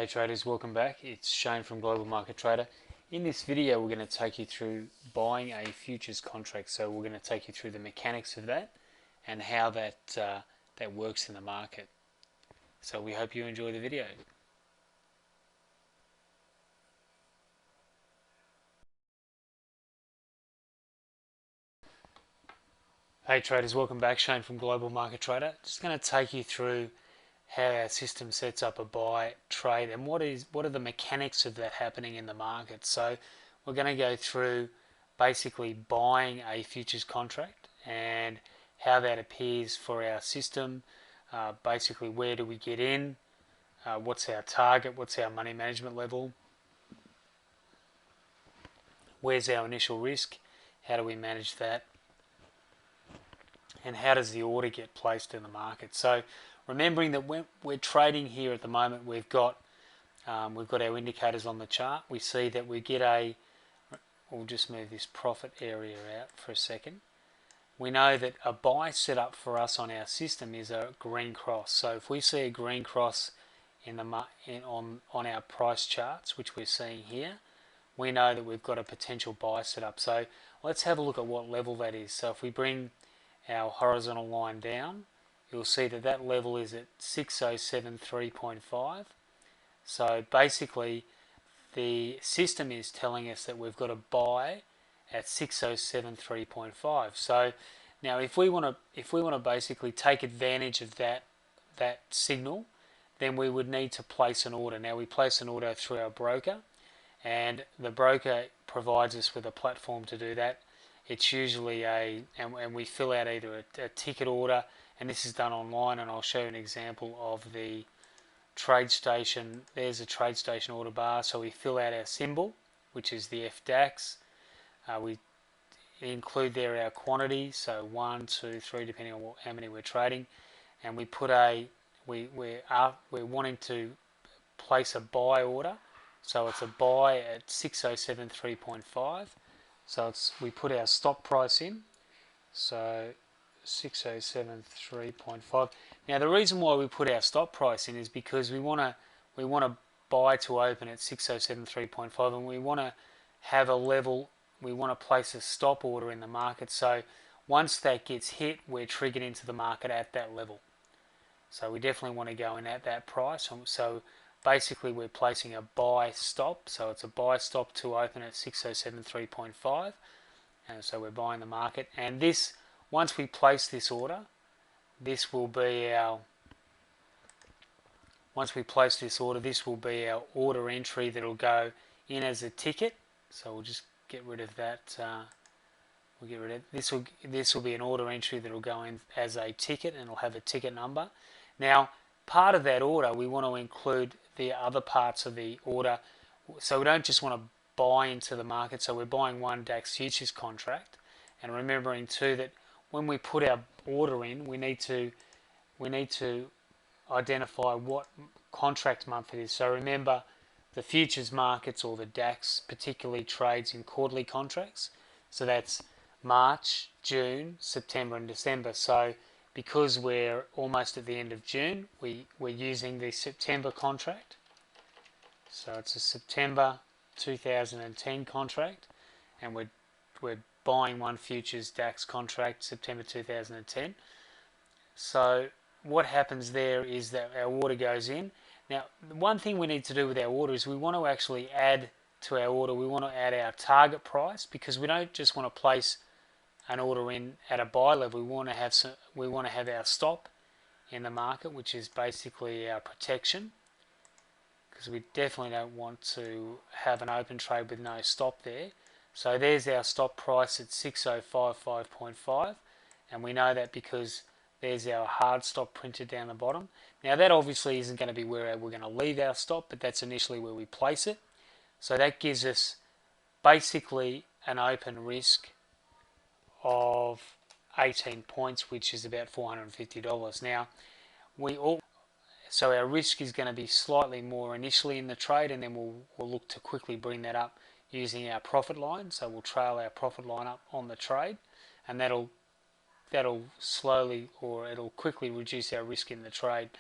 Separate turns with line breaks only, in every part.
Hey traders, welcome back. It's Shane from Global Market Trader. In this video we're going to take you through buying a futures contract. So we're going to take you through the mechanics of that and how that works in the market. So we hope you enjoy the video. Hey traders, welcome back. Shane from Global Market Trader. Just going to take you through how our system sets up a buy, trade, and what are the mechanics of that happening in the market. So we're going to go through basically buying a futures contract and how that appears for our system. Basically, where do we get in? What's our target? What's our money management level? Where's our initial risk? How do we manage that? And how does the order get placed in the market? So remembering that when we're trading here at the moment, we've got our indicators on the chart. We see that we get we'll just move this profit area out for a second. We know that a buy set up for us on our system is a green cross. So if we see a green cross on our price charts, which we're seeing here, we know that we've got a potential buy set up. So let's have a look at what level that is. So if we bring our horizontal line down, you'll see that that level is at 6073.5. So basically the system is telling us that we've got a buy at 6073.5. So now if we want to basically take advantage of that signal, then we would need to place an order. Now we place an order through our broker, and the broker provides us with a platform to do that. It's usually and we fill out either a ticket order, and this is done online, and I'll show you an example of the TradeStation. There's a TradeStation order bar, so we fill out our symbol, which is the FDAX. We include there our quantity, so 1, 2, 3, depending on how many we're trading, and we put we're wanting to place a buy order, so it's a buy at 6073.5. So we put our stop price in, so 6073.5. Now the reason why we put our stop price in is because we want to buy to open at 6073.5, and we want to have a level. We want to place a stop order in the market. So once that gets hit, we're triggered into the market at that level. So we definitely want to go in at that price. So basically we're placing a buy stop, so it's a buy stop to open at 6073.5, and so we're buying the market. And this, once we place this order, this will be our order entry that will go in as a ticket. So we'll just get rid of that. We'll get rid of this will be an order entry that will go in as a ticket, and it'll have a ticket number. Now part of that order, we want to include the other parts of the order, so we don't just want to buy into the market. So we're buying one Dax Futures contract, and remembering too that when we put our order in, we need to identify what contract month it is. So remember, the futures markets, or the Dax, particularly trades in quarterly contracts, so that's March, June, September and December. So because we're almost at the end of June, we're using the September contract. So it's a September 2010 contract, and we're buying one futures DAX contract, September 2010. So what happens there is that our order goes in. Now, one thing we need to do with our order is we want to actually add to our order. We want to add our target price, because we don't just want to place an order in at a buy level. We want to have our stop in the market, which is basically our protection, because we definitely don't want to have an open trade with no stop there. So there's our stop price at 6055.5, and we know that because there's our hard stop printed down the bottom. Now that obviously isn't going to be where we're going to leave our stop, but that's initially where we place it. So that gives us basically an open risk of 18 points, which is about $450. Now so our risk is going to be slightly more initially in the trade, and then we'll look to quickly bring that up using our profit line. So we'll trail our profit line up on the trade, and that'll slowly, or it'll quickly reduce our risk in the trade.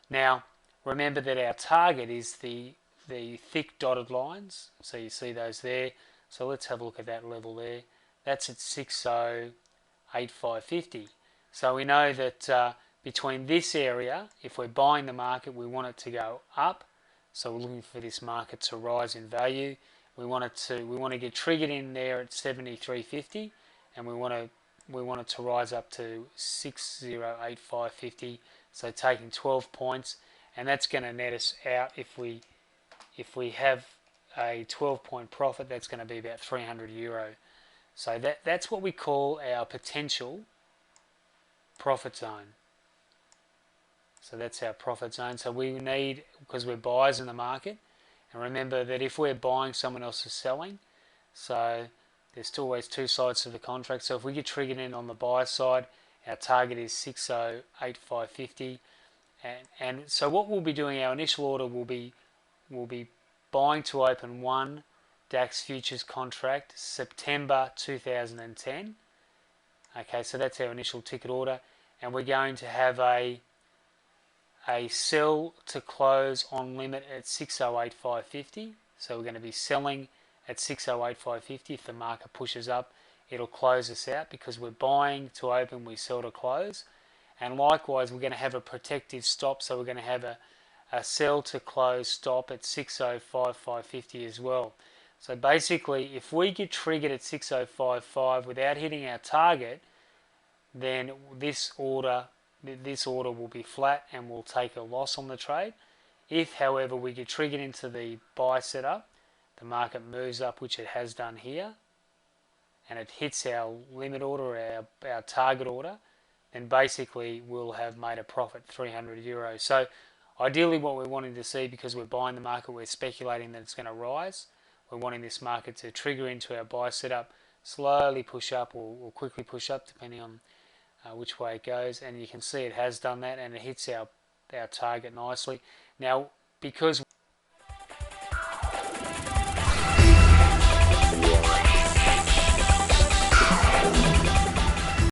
Now remember that our target is the thick dotted lines. So you see those there. So let's have a look at that level there. That's at 608550. So we know that between this area, if we're buying the market, we want it to go up. So we're looking for this market to rise in value. We want to get triggered in there at 7350, and we want it to rise up to 608550. So taking 12 points, and that's going to net us out if we have a 12-point profit. That's going to be about €300. So that's what we call our potential profit zone. So that's our profit zone. So we need, because we're buyers in the market, and remember that if we're buying, someone else is selling. So there's still always two sides to the contract. So if we get triggered in on the buyer side, our target is 608550. And so what we'll be doing, our initial order will be buying to open one Dax Futures contract September 2010. Okay, so that's our initial ticket order, and we're going to have a sell to close on limit at 608550. So we're going to be selling at 608550. If the market pushes up, it'll close us out, because we're buying to open, we sell to close. And likewise, we're going to have a protective stop, so we're going to have a sell to close stop at 605550 as well. So basically, if we get triggered at 6055 without hitting our target, then this order will be flat and we'll take a loss on the trade. If, however, we get triggered into the buy setup, the market moves up, which it has done here, and it hits our limit order, our target order, then basically we'll have made a profit, €300. So ideally what we're wanting to see, because we're buying the market, we're speculating that it's going to rise. We're wanting this market to trigger into our buy setup, slowly push up or quickly push up, depending on which way it goes. And you can see it has done that, and it hits our target nicely. Now, because